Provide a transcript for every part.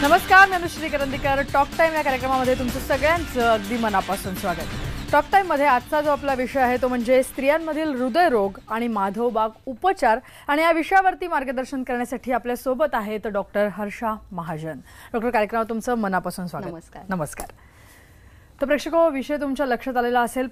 नमस्कार, मी Anushree Karandikar. Talk time या कार्यक्रमामध्ये तुमचं सगळ्यांचं अगदी मनापासून स्वागत. टॉक टाइममध्ये आजचा जो आपला विषय आहे तो म्हणजे स्त्रियांमधील हृदयरोग आणि माधवबाग उपचार. आणि या विषयावरती मार्गदर्शन करण्यासाठी आपल्या सोबत आहेत डॉक्टर हर्षा महाजन. डॉक्टर, कार्यक्रमात तुमचं मनापासून स्वागत. नमस्कार. नमस्कार. तर प्रेक्षको, विषय तुमच्या लक्षात आलेला असेल.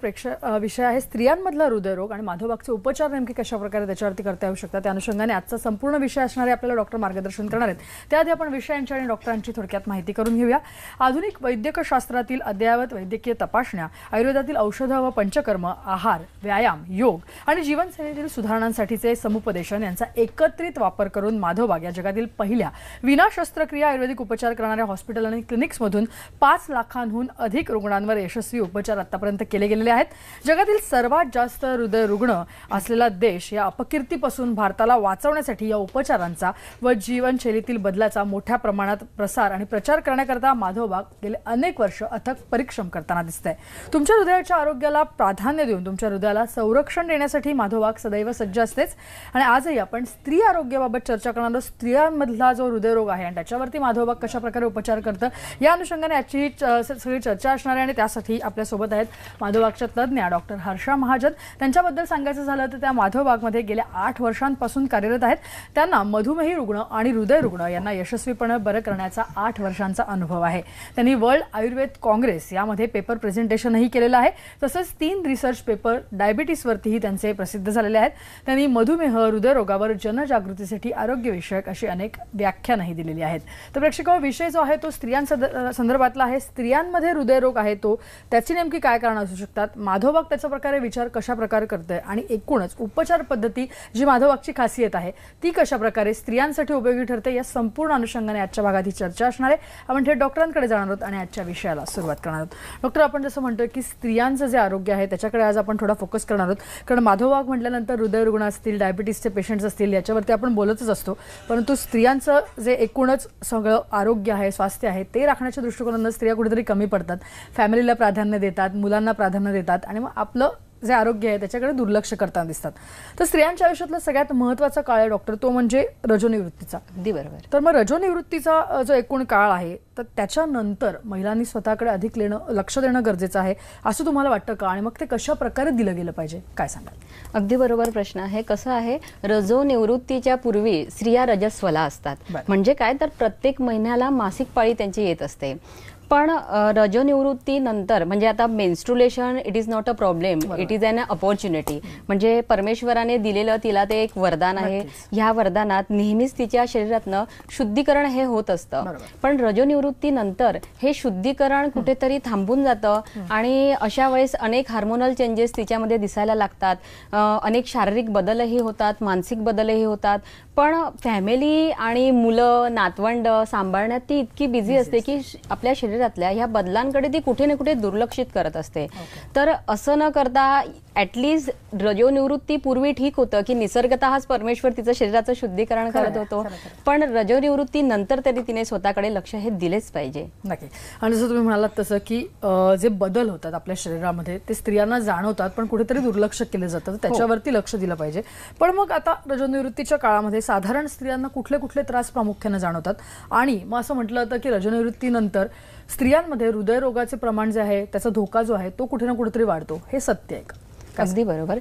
विषय आहे स्त्रियांमधला हृदयरोग आणि माधवबागचे उपचार नेमके कशा प्रकारे त्याच्यावरती करता येऊ शकतात. त्या अनुषंगाने आजचा संपूर्ण विषय असणारे आपल्याला डॉक्टर मार्गदर्शन करणार आहेत. त्याआधी आपण विषयांची आणि डॉक्टरांची थोडक्यात माहिती करून घेऊया. आधुनिक वैद्यकशास्त्रातील अद्ययावत वैद्यकीय तपासण्या, आयुर्वेदातील औषधं व पंचकर्म, आहार, व्यायाम, योग आणि जीवनशैलीतील सुधारणांसाठीचे समुपदेशन यांचा एकत्रित वापर करून माधवबाग या जगातील पहिल्या विना शस्त्रक्रिया आयुर्वेदिक उपचार करणाऱ्या हॉस्पिटल आणि क्लिनिक्समधून 5 लाखांहून अधिक रुग्णांवर यशस्वी उपचार आतापर्यंत केले गेलेले आहेत. जगातील सर्वात जास्त हृदय रुग्ण असलेला देश या अपकीर्तीपासून भारताला वाचवण्यासाठी या उपचारांचा व जीवनशैलीतील बदलाचा मोठ्या प्रमाणात प्रसार आणि प्रचार करण्याकरता माधवबाग गेले अनेक वर्ष अथक परिश्रम करताना दिसतंय. तुमच्या हृदयाच्या आरोग्याला प्राधान्य देऊन तुमच्या हृदयाला संरक्षण देण्यासाठी माधवबाग सदैव सज्ज असतेच. आणि आजही आपण स्त्री आरोग्याबाबत चर्चा करणार आहोत. स्त्रियांमधला जो हृदयरोग आहे आणि त्याच्यावरती माधवबाग कशा प्रकारे उपचार करतं या अनुषंगाने आजची सगळी चर्चा असणार आहे. आणि त्यासाठी आपल्यासोबत आहेत माधवबागच्या तज्ज्ञ डॉक्टर हर्षा महाजन. त्यांच्याबद्दल सांगायचं झालं तर त्या माधवबागमध्ये गेल्या 8 वर्षांपासून कार्यरत आहेत. त्यांना मधुमेही रुग्ण आणि हृदय रुग्ण यांना यशस्वीपणे बरं करण्याचा 8 वर्षांचा अनुभव आहे. त्यांनी वर्ल्ड आयुर्वेद काँग्रेस यामध्ये पेपर प्रेझेंटेशनही केलेलं आहे. तसंच 3 रिसर्च पेपर डायबिटीसवरतीही त्यांचे प्रसिद्ध झालेले आहेत. त्यांनी मधुमेह, हृदयरोगावर जनजागृतीसाठी आरोग्यविषयक अशी अनेक व्याख्यानंही दिलेली आहेत. तर प्रेक्षको, विषय जो आहे तो स्त्रियांसंदर्भातला आहे. स्त्रियांमध्ये हृदयरोग आहे तो त्याची नेमकी काय कारणं असू शकतात, माधवबाग त्याचा प्रकारे विचार कशा प्रकारे करते आणि एकूणच उपचार पद्धती जी माधवबागची खासियत आहे ती कशा प्रकारे स्त्रियांसाठी उपयोगी ठरते या संपूर्ण अनुषंगाने आजच्या भागात ही चर्चा असणार आहे. आपण थेट डॉक्टरांकडे जाणार आहोत आणि आजच्या विषयाला सुरुवात करणार आहोत. डॉक्टर, आपण जसं म्हणतोय की स्त्रियांचं जे आरोग्य आहे त्याच्याकडे आज आपण थोडा फोकस करणार आहोत. कारण माधवबाग म्हटल्यानंतर हृदय रुग्ण असतील, डायबिटीसचे पेशंट्स असतील, याच्यावरती आपण बोलतच असतो. परंतु स्त्रियांचं जे एकूणच सगळं आरोग्य आहे, स्वास्थ्य आहे ते राखण्याच्या दृष्टिकोनातून स्त्रिया कुठेतरी कमी पडतात. फॅमिलीला प्राधान्य देतात, मुलांना प्राधान्य देतात आणि मग आपलं जे आरोग्य आहे त्याच्याकडे दुर्लक्ष करताना दिसतात. तर स्त्रियांच्या आयुष्यातला सगळ्यात महत्त्वाचा काळ आहे डॉक्टर तो म्हणजे रजोनिवृत्तीचा. अगदी बरोबर. तर मग रजोनिवृत्तीचा जो एकूण काळ आहे तर त्याच्यानंतर महिलांनी स्वतःकडे अधिक लक्ष देणं गरजेचं आहे असं तुम्हाला वाटतं का? आणि मग ते कशा प्रकारे दिलं गेलं पाहिजे, काय सांगाल? अगदी बरोबर प्रश्न आहे. कसं आहे, रजोनिवृत्तीच्या पूर्वी स्त्रिया रजस्वला असतात. म्हणजे काय, तर प्रत्येक महिन्याला मासिक पाळी त्यांची येत असते. पण रजोनिवृत्ती नंतर म्हणजे आता menstruation it is not a problem, it is an opportunity. म्हणजे परमेश्वराने दिलेलं तिला ते एक वरदान आहे. ह्या वरदानात नेहमीच तिच्या शरीरातनं शुद्धीकरण हे होत असतं. पण रजोनिवृत्ती नंतर हे शुद्धीकरण कुठेतरी थांबून जातं आणि अशा वेळेस अनेक हार्मोनल चेंजेस तिच्यामध्ये दिसायला लागतात. अनेक शारीरिक बदलही होतात, मानसिक बदलही होतात. पण फॅमिली आणि मुलं, नातवंड सांभाळण्यात ती इतकी बिझी असते की आपल्या शरीरातल्या ह्या बदलांकडे ती कुठे ना कुठे दुर्लक्षित करत असते. तर असं न करता ॲटलिस्ट रजोनिवृत्ती पूर्वी ठीक होतं की निसर्गतःच परमेश्वर तिचं शरीराचं शुद्धीकरण करत होतो. पण रजोनिवृत्ती नंतर तरी तिने स्वतःकडे लक्ष हे दिलेच पाहिजे. नक्की. आणि जसं तुम्ही म्हणालात तसं की जे बदल होतात आपल्या शरीरामध्ये ते स्त्रियांना जाणवतात पण कुठेतरी दुर्लक्ष केलं जातं. त्याच्यावरती लक्ष दिलं पाहिजे. पण मग आता रजोनिवृत्तीच्या काळामध्ये साधारण स्त्रियांना कुठले कुठले त्रास प्रामुख्याने जाणवतात? आणि मग असं म्हटलं जातं की रजोनिवृत्तीनंतर स्त्रियांमध्ये हृदयरोगाचे प्रमाण जे आहे त्याचा धोका जो आहे तो कुठे ना कुठेतरी वाढतो, हे सत्य आहे का? अगदी बरोबर.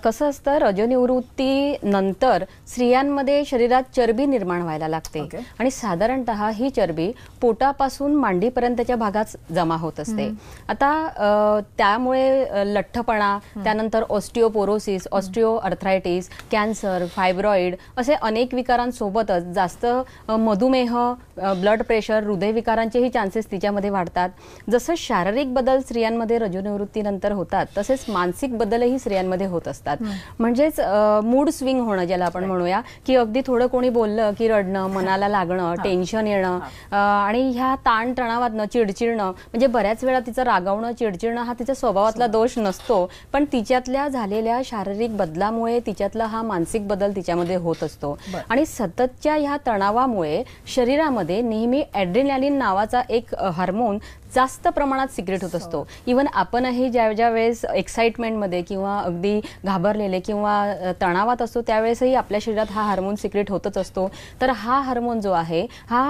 कसं असतं, रजोनिवृत्ती नंतर स्त्रियांमध्ये शरीरात चरबी निर्माण व्हायला लागते आणि साधारणतः ही चरबी पोटापासून मांडीपर्यंतच्या भागात जमा होत असते. आता त्यामुळे लठ्ठपणा, त्यानंतर ऑस्टिओपोरोसिस, ऑस्टिओआर्थरायटिस, कॅन्सर, फायब्रॉइड असे अनेक विकारांसोबतच जास्त मधुमेह, ब्लड प्रेशर, हृदयविकारांचेही चान्सेस तिच्यामध्ये वाढतात. जसं शारीरिक बदल स्त्रियांमध्ये रजोनिवृत्तीनंतर होतात तसेच मानसिक बदलही स्त्रियांमध्ये होत असतात. म्हणजेच मूड स्विंग होणं ज्याला आपण म्हणूया की अगदी थोडं कोणी बोललं की रडणं, मनाला लागणं, टेन्शन येणं आणि ह्या ताणतणावातनं चिडचिडणं. म्हणजे बऱ्याच वेळा तिचं रागावणं, चिडचिडणं हा तिच्या स्वभावातला दोष नसतो, पण तिच्यातल्या झालेल्या शारीरिक बदलामुळे तिच्यातला हा मानसिक बदल तिच्यामध्ये होत असतो. आणि सततच्या ह्या तणावामुळे शरीरामध्ये नेहमी ॲड्रेनालिन नावाचा एक हार्मोन जास्त प्रमाणात सिक्रेट होत असतो. इवन आपणही ज्या वेळेस एक्साइटमेंटमध्ये किंवा अगदी घाबरलेले किंवा तणावात असतो त्यावेळेसही आपल्या शरीरात हा हार्मोन सिक्रेट होतच असतो. तर हा हार्मोन जो आहे हा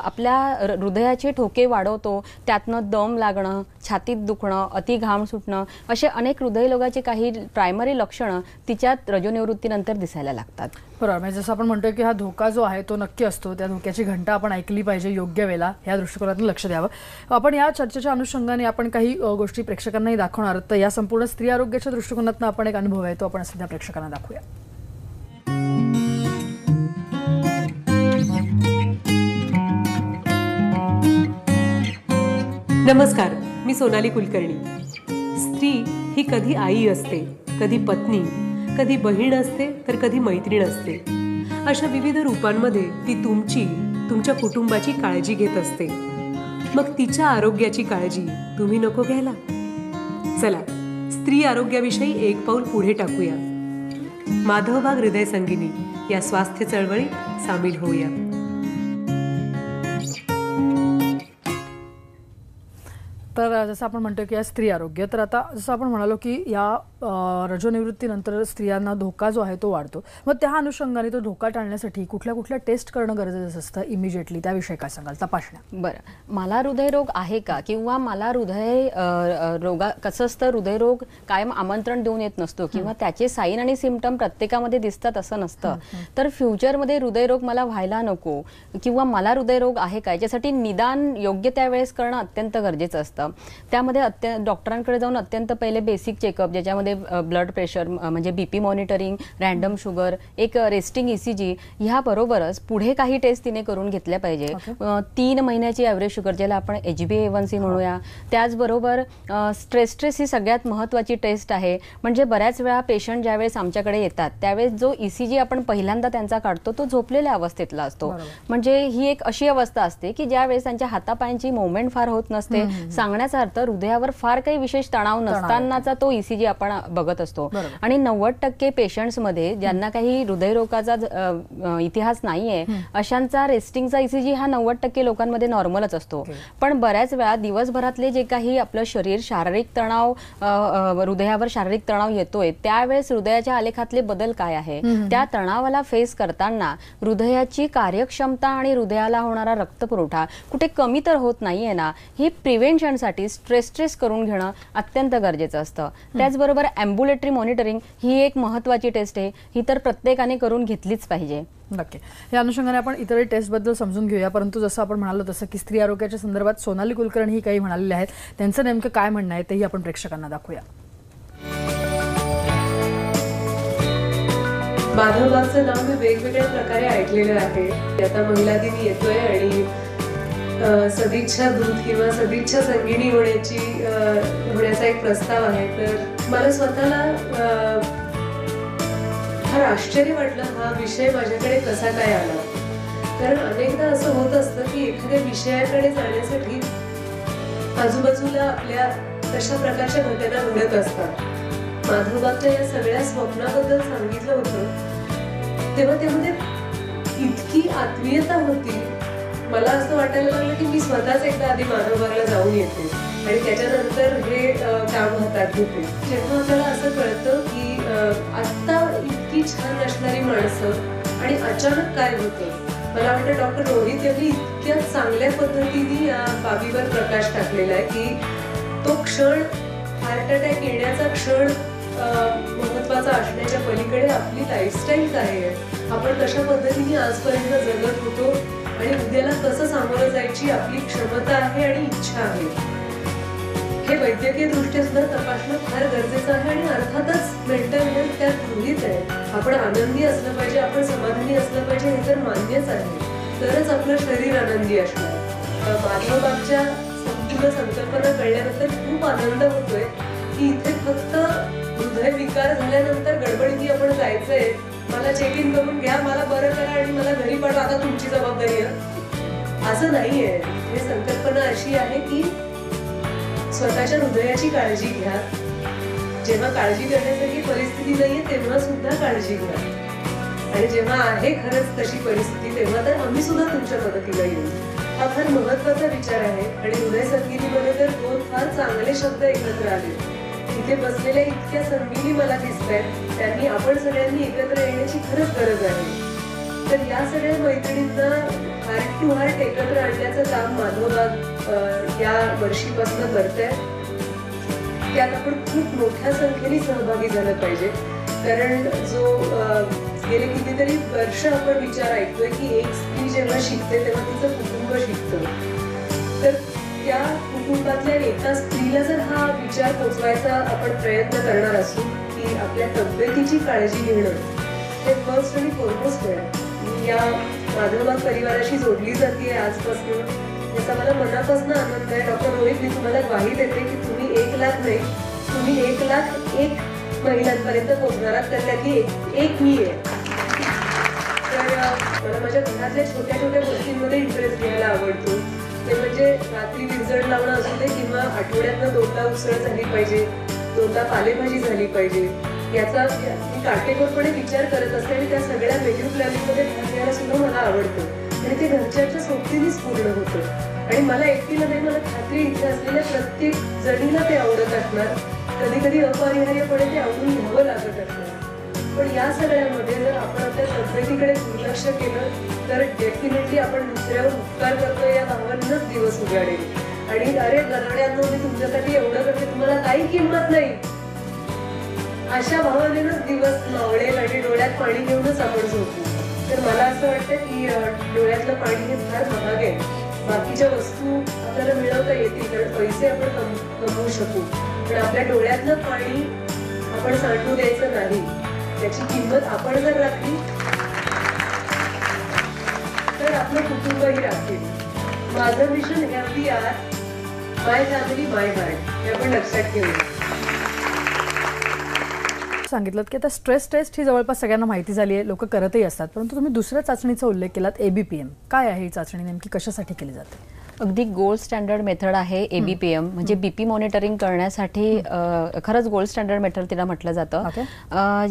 आपल्या हृदयाचे ठोके वाढवतो, त्यातनं दम लागणं, छातीत दुखणं, अति घाम सुटणं असे अनेक हृदयरोगाची काही प्रायमरी लक्षणं तिच्यात रजोनिवृत्तीनंतर दिसायला लागतात. बरोबर. म्हणजे जसं आपण म्हणतोय की हा धोका जो आहे तो नक्की असतो, त्या धोक्याची घंटा आपण ऐकली पाहिजे योग्य वेळेला, या दृष्टिकोनातून लक्ष द्यावं. आपण या चर्चेच्या अनुषंगाने आपण काही गोष्टी प्रेक्षकांनाही दाखवणार आहोत. तर या संपूर्ण स्त्री आरोग्याच्या दृष्टिकोनातून आपण एक अनुभव आहे तो आपण सध्या प्रेक्षकांना दाखवूया. नमस्कार, मी सोनाली कुलकर्णी. स्त्री ही कधी आई असते, कधी पत्नी, कधी बहीण असते, तर कधी मैत्रीण असते. अशा विविध रूपांमध्ये ती तुमच्या कुटुंबाची काळजी घेत असते. मग तिच्या आरोग्याची काळजी तुम्ही नको घ्यायला? चला, स्त्री आरोग्याविषयी एक पाऊल पुढे टाकूया. माधवबाग हृदय संगिनी या स्वास्थ्य चळवळीत सामील होऊया. तर जसं आपण म्हणतो की या स्त्री आरोग्य, तर आता जसं आपण म्हणालो की या रजोनिवृत्तीनंतर स्त्रियांना धोका जो आहे तो वाढतो. मग त्या अनुषंगाने तो धोका टाळण्यासाठी कुठल्या कुठल्या टेस्ट करणं गरजेचं असतं इमिजिएटली, त्याविषयी काय सांगाल? तपासण्या. बरं, मला हृदयरोग आहे का किंवा मला रोगा कसं असतं, हृदयरोग कायम आमंत्रण देऊन येत नसतो किंवा त्याचे साईन आणि सिम्पटम प्रत्येकामध्ये दिसतात असं नसतं. तर फ्युचरमध्ये हृदयरोग मला व्हायला नको किंवा मला हृदयरोग आहे का याच्यासाठी निदान योग्य त्यावेळेस करणं अत्यंत गरजेचं असतं. त्यामध्ये डॉक्टरांकडे जाऊन अत्यंत पहिले बेसिक चेकअप, ज्याच्यामध्ये ब्लड प्रेशर म्हणजे बीपी मॉनिटरिंग, रॅन्डम शुगर, एक रेस्टिंग ECG, ह्याबरोबरच पुढे काही टेस्ट तिने करून घेतल्या पाहिजे. 3 महिन्याची ॲव्हरेज शुगर, ज्याला आपण HbA1c म्हणूया. त्याचबरोबर स्ट्रेस ही सगळ्यात महत्त्वाची टेस्ट आहे. म्हणजे बऱ्याच वेळा पेशंट ज्यावेळेस आमच्याकडे येतात त्यावेळेस जो ECG आपण पहिल्यांदा त्यांचा काढतो तो झोपलेल्या अवस्थेतला असतो. म्हणजे ही एक अशी अवस्था असते की ज्यावेळेस त्यांच्या हातापायांची मुवमेंट फार होत नसते. सांगण्याचा अर्थ हृदयावर फार काही विशेष तणाव नसतानाचा तो ECG आपण बघत असतो. आणि 90% पेशंट्समध्ये ज्यांना काही हृदयरोगाचा इतिहास नाहीये अशांचा रेस्टिंगचा ECG हा 90% लोकांमध्ये नॉर्मलच असतो. पण बऱ्याच वेळा दिवसभरातले जे काही आपलं शरीर शारीरिक तणाव, हृदयावर शारीरिक तणाव येतोय त्यावेळेस हृदयाच्या आलेखातले बदल काय आहे, त्या तणावाला फेस करताना हृदयाची कार्यक्षमता आणि हृदयाला होणारा रक्तपुरवठा कुठे कमी तर होत नाहीये ना, ही प्रिव्हेन्शनसाठी स्ट्रेस करून घेणं अत्यंत गरजेचं असतं. त्याचबरोबर ॲम्ब्युलेटरी मॉनिटरिंग ही एक महत्त्वाची टेस्ट आहे, ही तर प्रत्येकाने करून घेतलीच पाहिजे. नक्की. या अनुषंगाने आपण इतर टेस्टबद्दल समजून घेऊया. परंतु जसं आपण म्हणालो तसं की स्त्री आरोग्याच्या संदर्भात सोनाली कुलकर्णी ही काही म्हणालेले आहेत, त्यांचं नेमकं काय म्हणणं आहे तेही आपण प्रेक्षकांना दाखवूया. माधवबागचं नाव मी वेगवेगळ्या प्रकारे ऐकलेलं आहे. आता महिला दिन येतोय आणि सदिच्छा दूत किंवा सदिच्छा संगिनी होण्याचा एक प्रस्ताव आहे. तर मला स्वतःला फार आश्चर्य वाटलं हा विषय माझ्याकडे कसा काय आला. कारण अनेकदा असं होत असतं की एखाद्या विषयाकडे जाण्यासाठी आजूबाजूला आपल्या तशा प्रकारच्या घटना घडत असतात. माधवबागच्या या सगळ्या स्वप्नाबद्दल सांगितलं होतं तेव्हा त्यामध्ये इतकी आत्मीयता होती. मला असं वाटायला लागलं की मी स्वतःच एकदा आधी माधवबागला जाऊन येते आणि त्याच्यानंतर हे काम हातात घेते. जेव्हा आपल्याला असं कळतं की आत्ता इतकी छान असणारी माणसं आणि अचानक काय होतं. मला वाटतं डॉक्टर रोहित यांनी इतक्या चांगल्या पद्धतीने या बाबीवर प्रकाश टाकलेला आहे की तो क्षण, हार्ट अटॅक येण्याचा क्षण महत्वाचा असण्याच्या पलीकडे आपली लाईफस्टाईल काय आहे, आपण कशा पद्धतीने आजपर्यंत जगत होतो आणि उद्याला कसं सामोरं जायची आपली क्षमता आहे आणि इच्छा आहे, हे वैद्यकीय दृष्ट्या सुद्धा तपासणं फार गरजेचं आहे. आणि अर्थातच मेंटल हेल्थ त्यात गृहीत आहे. आपण आनंदी असलं पाहिजे, आपण समाधानी असलं पाहिजे, हे तर मान्यच आहे. तरच आपलं शरीर आनंदी असणार. माधवबागच्या संपूर्ण संकल्पना कळल्यानंतर खूप आनंद होतोय की इथे फक्त हृदय विकार झाल्यानंतर गडबडीने आपण जायचंय, मला चेक इन करून घ्या, मला बरं करा आणि मला घरी पाठवा, आता तुमची जबाबदारी आहे, असं नाहीये. हे संकल्पना अशी आहे की स्वतःच्या हृदयाची काळजी घ्या. जेव्हा काळजी करण्यासारखी परिस्थिती नाहीये तेव्हा सुद्धा काळजी घ्या. आणि जेव्हा आहे खरंच तशी परिस्थिती तेव्हा तर आम्ही सुद्धा तुमच्या मदतीला येऊ. हा फार महत्वाचा विचार आहे आणि हृदय संगीतीमध्ये तर दोन फार चांगले शब्द एकत्र आले. इथे बसलेल्या इतक्या संगीनी मला दिसत आहेत, त्यांनी आपण सगळ्यांनी एकत्र येण्याची खरंच गरज आहे. तर या सगळ्या मैत्रिणींना हार्ट टू हार्ट एकत्र आणण्याचं काम माधवबाग या वर्षीपासून करतंय. त्यात आपण खूप मोठ्या संख्येने सहभागी झालं पाहिजे, कारण जो गेले कितीतरी वर्ष आपण विचार ऐकतोय की एक स्त्री जेव्हा शिकते तेव्हा तिचं कुटुंब शिकतं. तर त्या कुटुंबातल्या एका स्त्रीला जर हा विचार पोचवायचा आपण प्रयत्न करणार असू की आपल्या तब्येतीची काळजी घेणं हे फर्स्ट आणि फॉरमोस्ट आहे. मी या माधवबाग परिवाराशी जोडली जाते आजपासून, याचा मला मनापासून आनंद आहे. डॉक्टर रोहित, मी तुम्हाला ग्वाही देते की तुम्ही 1 लाख नाही, तुम्ही 1,00,001 महिलांपर्यंत पोहोचणार आहात, तर त्यातली एक मी आहे. तर मला माझ्या घरातल्या छोट्या छोट्या गोष्टींमध्ये इंटरेस्ट घ्यायला आवडतो. ते म्हणजे रात्री विरजण लावणं असू दे किंवा आठवड्यातनं 2दा उसळ झाली पाहिजे, 2दा पालेभाजी झाली पाहिजे, याचा मी काटेकोरपणे विचार करत असते आणि त्या सगळ्या मेन्यू प्लॅनिंगमध्ये भाग घ्यायला सुद्धा मला आवडतं आणि ते घरच्यांच्या सोबतीनेच पूर्ण होतं. आणि मला एकटीला नाही, मला खात्री इथे असलेल्या प्रत्येक जणीला ते आवडत असणार. कधी कधी अपरिहार्यपणे ते आवडून घ्यावं लागत असणार. पण या सगळ्यामध्ये जर आपण आपल्या तब्येतीकडे दुर्लक्ष केलं तर डेफिनेटली आपण दुसऱ्यावर उपकार करतो या भावनेनंच दिवस उजाडेल. आणि अरे गरड्यांनो, मी तुमच्यासाठी एवढं करते, तुम्हाला काही किंमत नाही, अशा भावनेनंच दिवस मावळेल आणि डोळ्यात पाणी घेऊनच आपण झोपू. तर मला असं वाटतं की डोळ्यातलं पाणी हे फार महाग आहे. बाकीच्या वस्तू आपल्याला मिळवता येतील कारण पैसे आपण कमवू शकू, पण आपल्या डोळ्यातलं पाणी आपण साठवू द्यायचं नाही. त्याची किंमत आपण जर राखली तर आपलं कुटुंबही राखेल. माझं मिशन हेल्दी आहात, माय फॅमिली माय हार्ट, हे आपण लक्षात ठेवूया. सांगितलं की आता स्ट्रेस टेस्ट ही जवळपास सगळ्यांना माहिती झाली आहे, लोक करतही असतात, परंतु तुम्ही दुसऱ्या चाचणीचा उल्लेख केलात, ABPM. काय आहे ही चाचणी, नेमकी कशासाठी केली जाते? अगदी गोल्ड स्टँडर्ड मेथड आहे ABPM, म्हणजे BP मॉनिटरिंग करण्यासाठी खरंच गोल्ड स्टँडर्ड मेथड तिला म्हटलं जातं.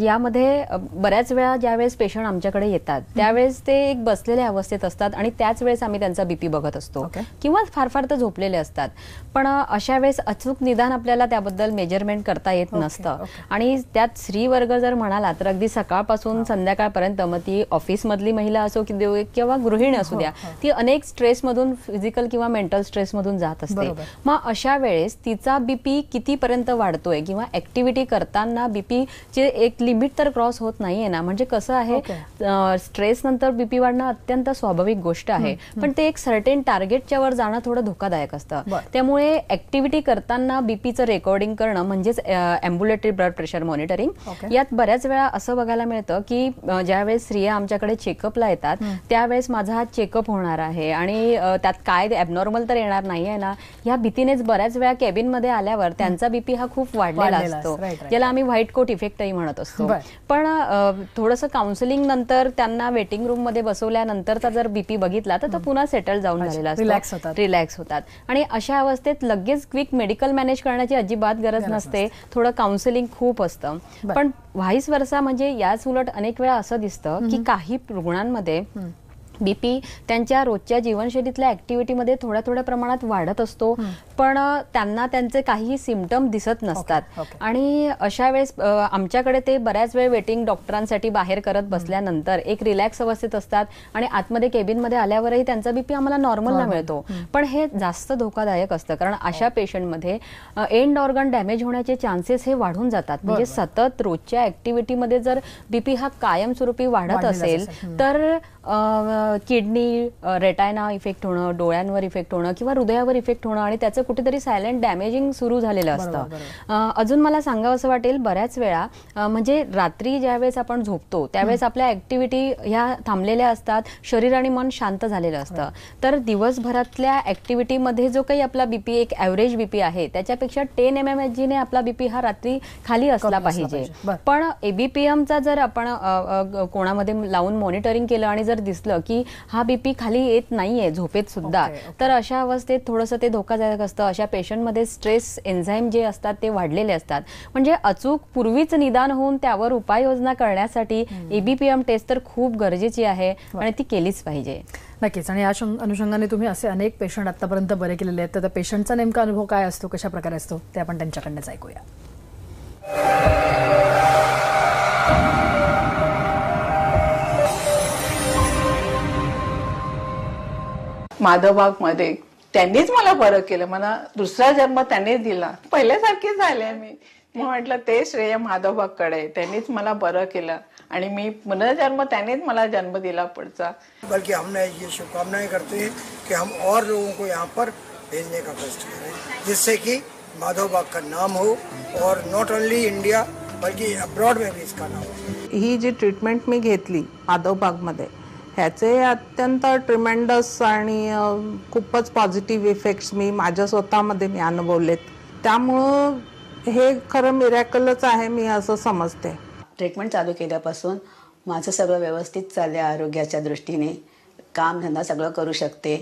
यामध्ये बऱ्याच वेळा ज्यावेळेस पेशंट आमच्याकडे येतात त्यावेळेस ते एक बसलेल्या अवस्थेत असतात आणि त्याच वेळेस आम्ही त्यांचा BP बघत असतो किंवा फार फार तर झोपलेले असतात. पण अशा वेळेस अचूक निदान आपल्याला त्याबद्दल मेजरमेंट करता येत नसतं. आणि त्यात स्त्री वर्ग जर म्हणाला तर अगदी सकाळपासून संध्याकाळपर्यंत, मग ती ऑफिसमधली महिला असो किंवा गृहिणी असू द्या, ती अनेक स्ट्रेसमधून, फिजिकल किंवा मेंटल स्ट्रेस मधून जात असते. मग अशा वेळेस तिचा BP कितीपर्यंत वाढतोय किंवा ऍक्टिव्हिटी करताना BP चे एक लिमिट तर क्रॉस होत नाहीये ना. म्हणजे कसं आहे, स्ट्रेस नंतर BP वाढणं अत्यंत स्वाभाविक गोष्ट आहे, पण ते एक सर्टेन टार्गेटच्या वर जाणं थोडं धोकादायक असतं. त्यामुळे ऍक्टिव्हिटी करताना BPचं रेकॉर्डिंग करणं म्हणजेच एम्ब्युलेटरी ब्लड प्रेशर मॉनिटरिंग. यात बऱ्याच वेळा असं बघायला मिळतं की ज्यावेळेस स्त्रिया आमच्याकडे चेकअपला येतात त्यावेळेस माझा हा चेकअप होणार आहे आणि त्यात काय ॲबनॉर्मल तर येणार नाहीये ना, या भीतीनेच बऱ्याच वेळा केबिन मध्ये आल्यावर त्यांचा BP हा खूप वाढलेला असतो, ज्याला आम्ही व्हाईट कोट इफेक्टही म्हणत असतो. पण थोडंसं काउन्सिलिंग नंतर त्यांना वेटिंग रूम मध्ये बसवल्यानंतरचा जर BP बघितला तर तो पुन्हा सेटल जाऊन झालेला असतो, रिलॅक्स होतात. आणि अशा अवस्थेत लगेच क्विक मेडिकल मॅनेज करण्याची अजिबात गरज नसते, थोडं काउन्सिलिंग खूप असतं. पण व्हाईस वर्सा, म्हणजे याच उलट अनेक वेळा असं दिसतं की काही रुग्णांमध्ये BP त्यांच्या रोजच्या जीवनशैलीतल्या ऍक्टिव्हिटीमध्ये थोड्या थोड्या प्रमाणात वाढत असतो, पण त्यांना त्यांचे काही सिम्पटम दिसत नसतात. आणि अशा वेळेस आमच्याकडे ते बऱ्याच वेळ वेटिंग डॉक्टरांसाठी बाहेर करत बसल्यानंतर एक रिलॅक्स अवस्थेत असतात आणि आतमध्ये केबिनमध्ये आल्यावरही त्यांचा BP आम्हाला नॉर्मलला मिळतो. पण हे जास्त धोकादायक असतं, कारण अशा पेशंटमध्ये एंड ऑर्गन डॅमेज होण्याचे चान्सेस हे वाढून जातात. म्हणजे सतत रोजच्या ऍक्टिव्हिटीमध्ये जर BP हा कायमस्वरूपी वाढत असेल तर किडनी, रेटायना इफेक्ट होणं, डोळ्यांवर इफेक्ट होणं किंवा हृदयावर इफेक्ट होणं आणि त्याचं कुठेतरी सायलेंट डॅमेजिंग सुरू झालेलं असतं. अजून मला सांगावं असं वाटेल, बऱ्याच वेळा म्हणजे रात्री ज्यावेळेस आपण झोपतो त्यावेळेस आपल्या ऍक्टिव्हिटी ह्या थांबलेल्या असतात, शरीर आणि मन शांत झालेलं असतं. तर दिवसभरातल्या ऍक्टिव्हिटीमध्ये जो काही आपला BP, एक ॲव्हरेज BP आहे त्याच्यापेक्षा 10 mmHg ने आपला BP हा रात्री खाली असला पाहिजे. पण ABPMचा जर आपण कोणामध्ये लावून मॉनिटरिंग केलं आणि जर जर दिसलं की हा बीपी खाली येत नाहीये झोपेत सुद्धा, तर अशा अवस्थेत थोडंसं ते धोकादायक असतं. अशा पेशंटमध्ये स्ट्रेस एन्झाईम जे असतात ते वाढलेले असतात. म्हणजे अचूक पूर्वीच निदान होऊन त्यावर उपाययोजना करण्यासाठी एबीपीएम टेस्ट तर खूप गरजेची आहे आणि ती केलीच पाहिजे. नक्कीच. आणि या अनुषंगाने तुम्ही असे अनेक पेशंट आतापर्यंत बरे केलेले आहेत, तर त्या पेशंटचा नेमका अनुभव काय असतो, कशा प्रकारे असतो, ते आपण त्यांच्याकडनंच ऐकूया. माधवबागमध्ये त्यांनीच मला बरं केलं. मला दुसरा जन्म त्यांनीच दिला. पहिल्यासारखी झाले मी. म्हटलं ते श्रेय माधवबागकडे. त्यांनीच मला बरं केलं आणि मी पुनर्जन्म त्यांनीच मला जन्म दिला पुढचा. बल्कि हमने ये शुभकामनाएं करते हैं कि हम और लोगों को यहाँ पर भेजने का कष्ट करें, जिससे कि माधवबाग का नाम हो और नॉट ओनली इंडिया बल्कि अब्रॉड में भी इसका नाम हो. ही जी ट्रीटमेंट मी घेतली माधवबागमध्ये, ह्याचे अत्यंत ट्रिमेंडस आणि खूपच पॉझिटिव्ह इफेक्ट्स मी माझ्या स्वतःमध्ये मी अनुभवलेत. त्यामुळं हे खरं मिरॅकलच आहे मी असं समजते. ट्रीटमेंट चालू केल्यापासून माझं सगळं व्यवस्थित चाललं आहे. आरोग्याच्या दृष्टीने कामधंदा सगळं करू शकते,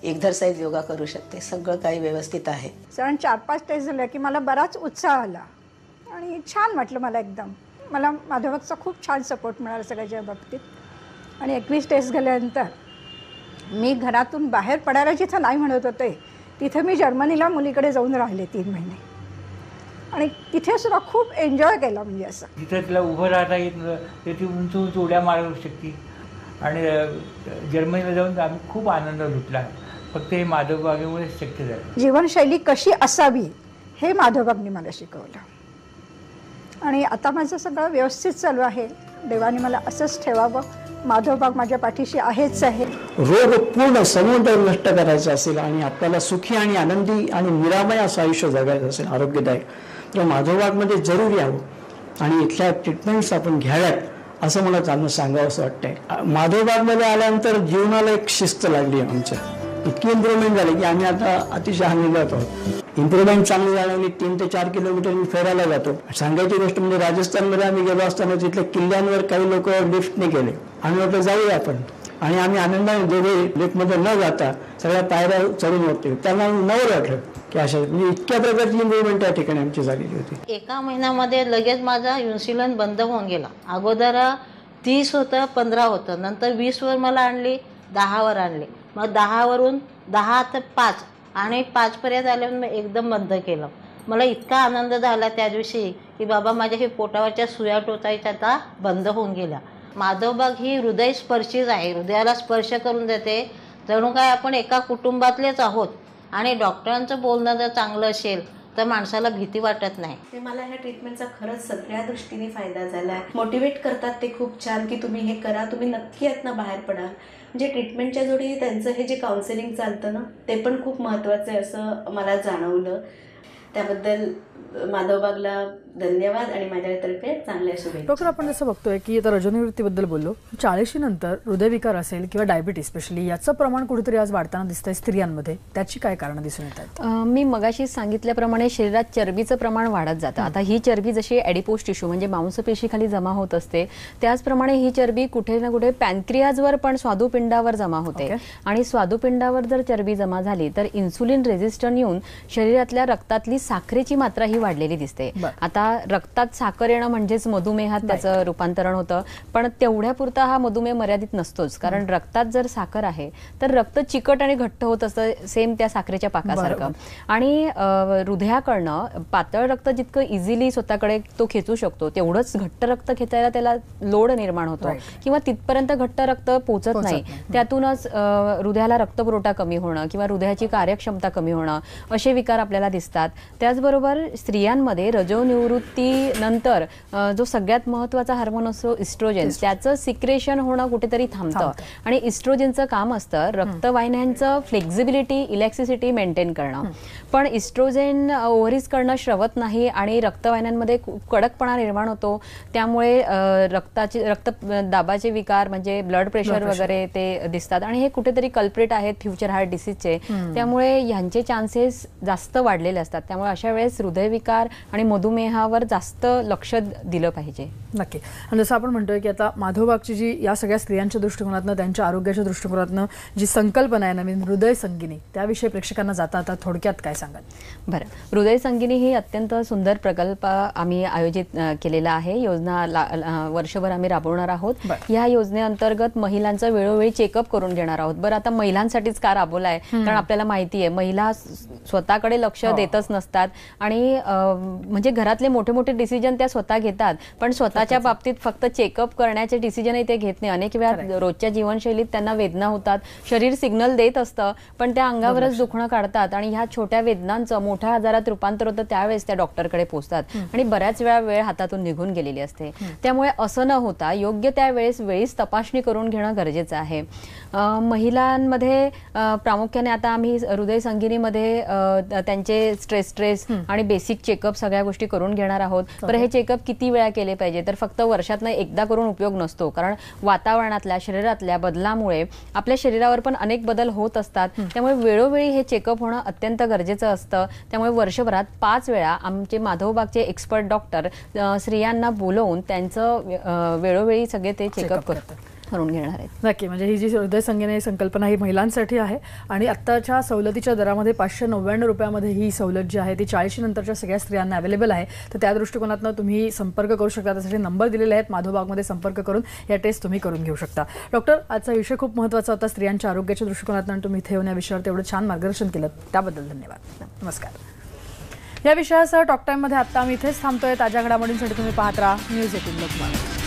एक्सरसाइज योगा करू शकते, सगळं काही व्यवस्थित आहे. कारण 4-5 टेस्ट झाल्या की मला बराच उत्साह आला आणि छान वाटलं. मला एकदम मला माधवबागचा खूप छान सपोर्ट मिळाला सगळ्याच्या बाबतीत. आणि 21 टेस्ट झाल्यानंतर मी घरातून बाहेर पडायला जिथं नाही म्हणत होते तिथं मी जर्मनीला मुलीकडे जाऊन राहिले 3 महिने आणि तिथे सुद्धा खूप एन्जॉय केला. म्हणजे असं तिथं तिला उभं राहता येत नव्हतं, ती उंच उंच उड्या मारू शकते. आणि जर्मनीला जाऊन आम्ही खूप आनंद लुटला. फक्त हे माधवबागेमुळे शक्य झालं. जीवनशैली कशी असावी हे माधवबागने मला शिकवलं आणि आता माझं सगळं व्यवस्थित चालू आहे. देवाने मला असंच ठेवावं. माधवबाग माझ्या पाठीशी आहेच आहे. रोग पूर्ण समूळ नष्ट करायचा असेल आणि आपल्याला सुखी आणि आनंदी आणि निरामय असं आयुष्य जगायचं असेल, आरोग्यदायक, तर माधवबागमध्ये जरूर यावं आणि इथल्या ट्रीटमेंट्स आपण घ्याव्यात असं मला त्यांना सांगावं असं वाटतंय. माधवबागमध्ये आल्यानंतर जीवनाला एक शिस्त लागली आमच्या. इतकी इम्प्रूव्हमेंट झाली की आम्ही आता अतिशय आनंदात आहोत. इम्प्रूव्हमेंट चांगली झाली. 3 ते 4 किलोमीटर मी फिरायला जातो. सांगायची गोष्ट म्हणजे राजस्थानमध्ये आम्ही गेलो असताना तिथल्या किल्ल्यांवर काही लोक लिफ्टने गेले. आम्ही म्हटलं जाऊया आपण, आणि आम्ही आनंदाने दोघे लिफ्टमध्ये न जाता सगळ्या पायऱ्या चढून होते. त्यांना नवल वाटलं की अशा म्हणजे इतक्या प्रकारची इम्प्रूव्हमेंट त्या ठिकाणी आमची झालेली होती. एका महिन्यामध्ये लगेच माझा इन्सुलिन बंद होऊन गेला. अगोदर 30 होतं, 15 होतं, नंतर 20वर मला आणली, 10वर आणली, मग 10वरून 10 ते 5 आणि 5पर्यंत आल्यावर मी एकदम बंद केलं. मला इतका आनंद झाला त्या दिवशी की बाबा माझ्या हे पोटावरच्या सुया टोचायच्या आता बंद होऊन गेल्या. माधवबाग ही हृदयस्पर्शीच आहे. हृदयाला स्पर्श करून देते. जणू काय आपण एका कुटुंबातलेच आहोत. आणि डॉक्टरांचं बोलणं जर चांगलं असेल तर माणसाला भीती वाटत नाही. ते मला ह्या ट्रीटमेंटचा खरंच सगळ्या दृष्टीने फायदा झाला आहे. मोटिवेट करतात ते खूप छान की तुम्ही हे करा, तुम्ही नक्की यातनं बाहेर पडाल. म्हणजे ट्रीटमेंटच्या जोडी त्यांचं हे जे काउन्सिलिंग चालतं ना ते पण खूप महत्त्वाचं आहे असं मला जाणवलं. त्याबद्दल माधवबागला धन्यवाद आणि माझ्यातर्फे चांगल्या शुभेच्छा. डॉक्टर, आपण जसं बघतोय की आता रजोनिवृत्तीबद्दल बोललो, 40 नंतर हृदयविकार असेल किंवा डायबिटीस स्पेशली याचं प्रमाण कुठेतरी आज वाढताना दिसतंय स्त्रियांमध्ये. त्याची काय कारणं दिसून येतात? मी मगाशी सांगितल्याप्रमाणे शरीरात चरबीचं प्रमाण वाढत जातं. आता ही चरबी जशी ॲडिपोज टिश्यू म्हणजे मांसपेशीखाली जमा होत असते, त्याचप्रमाणे ही चरबी कुठे ना कुठे पॅनक्रियाजवर पण स्वादुपिंडावर जमा होते. आणि स्वादुपिंडावर जर चरबी जमा झाली तर इन्सुलिन रेझिस्टन्स येऊन शरीरातल्या रक्तातली साखरेची मात्रा ही वाढलेली दिसते. आता रक्तात साखर येणं म्हणजेच मधुमेहात त्याचं रूपांतरण होतं. पण तेवढ्यापुरता हा मधुमेह मर्यादित नसतोच, कारण रक्तात जर साखर आहे तर रक्त चिकट आणि घट्ट होत असतं, सेम त्या साखरेच्या पाकासारखं. आणि हृदयाकडनं पातळ रक्त जितकं इझिली स्वतःकडे तो खेचू शकतो तेवढंच घट्ट रक्त खेचायला त्याला लोड निर्माण होतो किंवा तिथपर्यंत घट्ट रक्त पोचत नाही. त्यातूनच हृदयाला रक्तपुरवठा कमी होणं किंवा हृदयाची कार्यक्षमता कमी होणं असे विकार आपल्याला दिसतात. त्याचबरोबर स्त्रियांमध्ये रजोनिवृत्तीनंतर जो सगळ्यात महत्त्वाचा हार्मोन असतो इस्ट्रोजेन, त्याचं सिक्रेशन होणं कुठेतरी थांबतं. आणि इस्ट्रोजेनचं काम असतं रक्तवाहिन्यांचं फ्लेक्झिबिलिटी, इलॅक्सिसिटी मेंटेन करणं. पण इस्ट्रोजेन ओव्हरीज करणं श्रवत नाही आणि रक्तवाहिन्यांमध्ये कडकपणा निर्माण होतो. त्यामुळे रक्त दाबाचे विकार म्हणजे ब्लड प्रेशर वगैरे ते दिसतात. आणि हे कुठेतरी कल्प्रिट आहेत फ्युचर हार्ट डिसीजचे. त्यामुळे ह्यांचे चान्सेस जास्त वाढलेले असतात. त्यामुळे अशा वेळेस हृदयविकार आणि मधुमेहावर जास्त लक्ष दिलं पाहिजे. नक्की. आणि जसं आपण म्हणतोय की आता माधवबागची जी या सगळ्या स्त्रियांच्या दृष्टिकोनातनं त्यांच्या आरोग्याच्या दृष्टिकोनातनं जी संकल्पना आहे नवीन हृदय संगिनी, त्याविषयी प्रेक्षकांना जाता आता थोडक्यात काय सांगाल? बरं, हृदय संगिनी ही अत्यंत सुंदर प्रकल्प आम्ही आयोजित केलेला आहे. योजना वर्षभर आम्ही राबवणार आहोत. या योजनेअंतर्गत महिलांचं वेळोवेळी चेकअप करून घेणार आहोत. बरं, आता महिलांसाठीच का राबवला आहे? कारण आपल्याला माहिती आहे महिला स्वतःकडे लक्ष देतच नसतात आणि म्हणजे घरातले मोठे मोठे डिसिजन त्या स्वतः घेतात, पण स्वतःच्या बाबतीत फक्त चेकअप करण्याचे डिसिजनही ते घेत नाही. अनेक वेळा रोजच्या जीवनशैलीत त्यांना वेदना होतात, शरीर सिग्नल देत असतं पण त्या अंगावरच दुखणं काढतात आणि ह्या छोट्या वेदनांचं मोठ्या आजारात रूपांतर होतं. त्यावेळेस त्या डॉक्टरकडे पोहोचतात आणि बऱ्याच वेळ हातातून निघून गेलेली असते. त्यामुळे असं न होता योग्य त्या वेळीच तपासणी करून घेणं गरजेचं आहे. महिलांमध्ये प्रामुख्याने आता आम्ही हृदय संगिनीमध्ये त्यांचे स्ट्रेस आणि बेसिक चेकअप सगळ्या गोष्टी करून घेणार आहोत. बरं, हे चेकअप किती वेळा केले पाहिजे? तर फक्त वर्षातनं एकदा करून उपयोग नसतो, कारण वातावरणातल्या शरीरातल्या बदलामुळे आपल्या शरीरावर पण अनेक बदल होत असतात. त्यामुळे वेळोवेळी हे चेकअप होणं अत्यंत गरजेचं असतं. त्यामुळे वर्षभरात 5 वेळा आमचे माधवबागचे एक्सपर्ट डॉक्टर स्त्रियांना बोलवून त्यांचं वेळोवेळी सगळे ते चेकअप करून घेणार आहेत. नक्की. म्हणजे ही जी हृदय संगिनी संकल्पना ही महिलांसाठी आहे आणि आत्ताच्या सवलतीच्या दरामध्ये 599 रुपयामध्ये ही सवलत जी आहे ती 40 नंतरच्या सगळ्या स्त्रियांना अवेलेबल आहे. तर त्या दृष्टिकोनातनं तुम्ही संपर्क करू शकता. त्यासाठी नंबर दिलेले आहेत. माधवबागमध्ये संपर्क करून या टेस्ट तुम्ही करून घेऊ शकता. डॉक्टर, आजचा विषय खूप महत्त्वाचा होता स्त्रियांच्या आरोग्याच्या दृष्टिकोनातून. तुम्ही इथे येऊन या विषयावर तेवढं छान मार्गदर्शन केलं त्याबद्दल धन्यवाद. नमस्कार. या विषयासह टॉक टाईममध्ये आत्ता आम्ही इथेच थांबतोय. ताज्या घडामोडींसाठी तुम्ही पाहत राहा न्यूज 18 लोकमत.